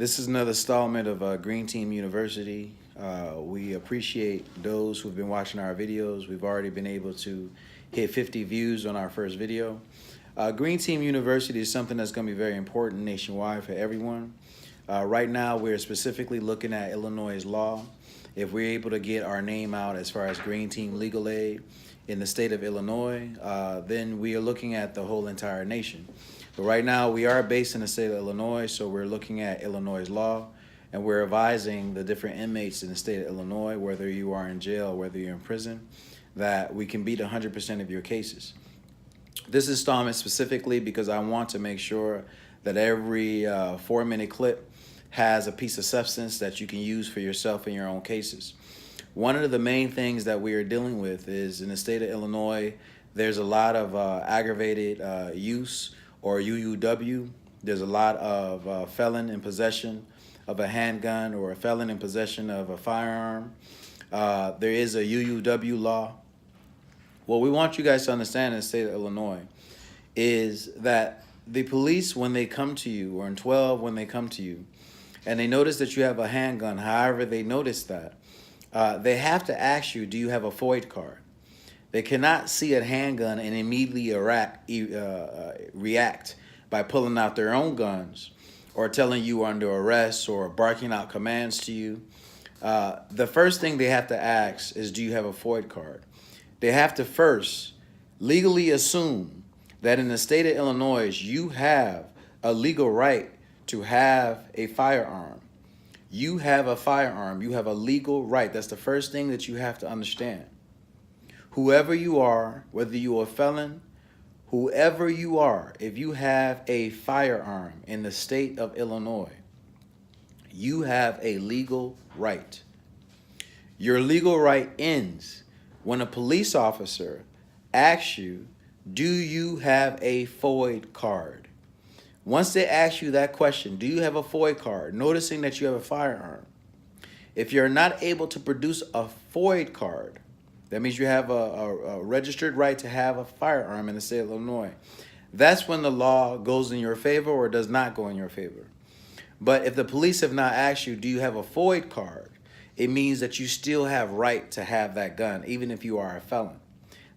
This is another installment of Green Team University. We appreciate those who've been watching our videos. We've already been able to hit 50 views on our first video. Green Team University is something that's going to be very important nationwide for everyone. Right now, we're specifically looking at Illinois' law. If we're able to get our name out as far as Green Team Legal Aid in the state of Illinois, then we are looking at the whole entire nation. But right now, we are based in the state of Illinois, so we're looking at Illinois' law, and we're advising the different inmates in the state of Illinois, whether you are in jail, whether you're in prison, that we can beat 100% of your cases. This installment specifically because I want to make sure that every 4-minute clip has a piece of substance that you can use for yourself in your own cases. One of the main things that we are dealing with is in the state of Illinois, there's a lot of aggravated use or UUW. There's a lot of felon in possession of a handgun or a felon in possession of a firearm. There is a UUW law. What we want you guys to understand in the state of Illinois is that the police, when they come to you, or in 12, when they come to you, and they notice that you have a handgun, however they notice that, they have to ask you, do you have a FOID card? They cannot see a handgun and immediately react by pulling out their own guns or telling you under arrest or barking out commands to you. The first thing they have to ask is, do you have a FOID card? They have to first legally assume that in the state of Illinois, you have a legal right to have a firearm. You have a firearm. You have a legal right. That's the first thing that you have to understand. Whoever you are, whether you're a felon, whoever you are, if you have a firearm in the state of Illinois, you have a legal right. Your legal right ends when a police officer asks you, do you have a FOID card? Once they ask you that question, do you have a FOID card, noticing that you have a firearm, if you're not able to produce a FOID card, that means you have a registered right to have a firearm in the state of Illinois. That's when the law goes in your favor or does not go in your favor. But if the police have not asked you, do you have a FOID card, it means that you still have right to have that gun, even if you are a felon.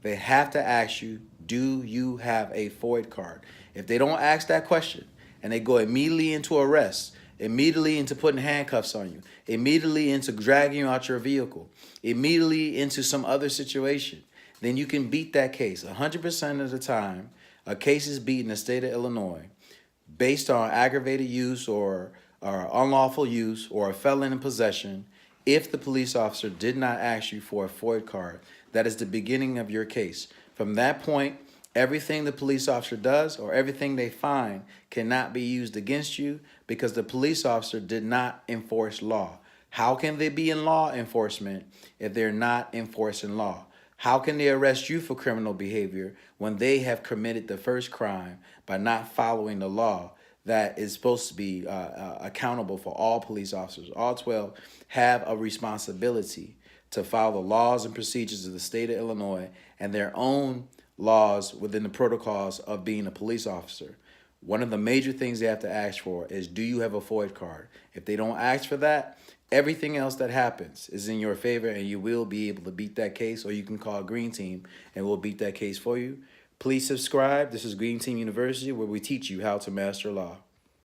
They have to ask you, do you have a FOID card? If they don't ask that question and they go immediately into arrest, immediately into putting handcuffs on you, immediately into dragging you out your vehicle, immediately into some other situation, then you can beat that case. 100% of the time, a case is beat in the state of Illinois based on aggravated use or unlawful use or a felon in possession. If the police officer did not ask you for a FOID card, that is the beginning of your case. From that point, everything the police officer does or everything they find cannot be used against you because the police officer did not enforce law. How can they be in law enforcement if they're not enforcing law? How can they arrest you for criminal behavior when they have committed the first crime by not following the law that is supposed to be accountable for all police officers? All 12 have a responsibility to follow the laws and procedures of the state of Illinois and their own laws within the protocols of being a police officer. One of the major things they have to ask for is, do you have a FOID card? If they don't ask for that, everything else that happens is in your favor and you will be able to beat that case, or you can call Green Team and we'll beat that case for you. Please subscribe. This is Green Team University, where we teach you how to master law.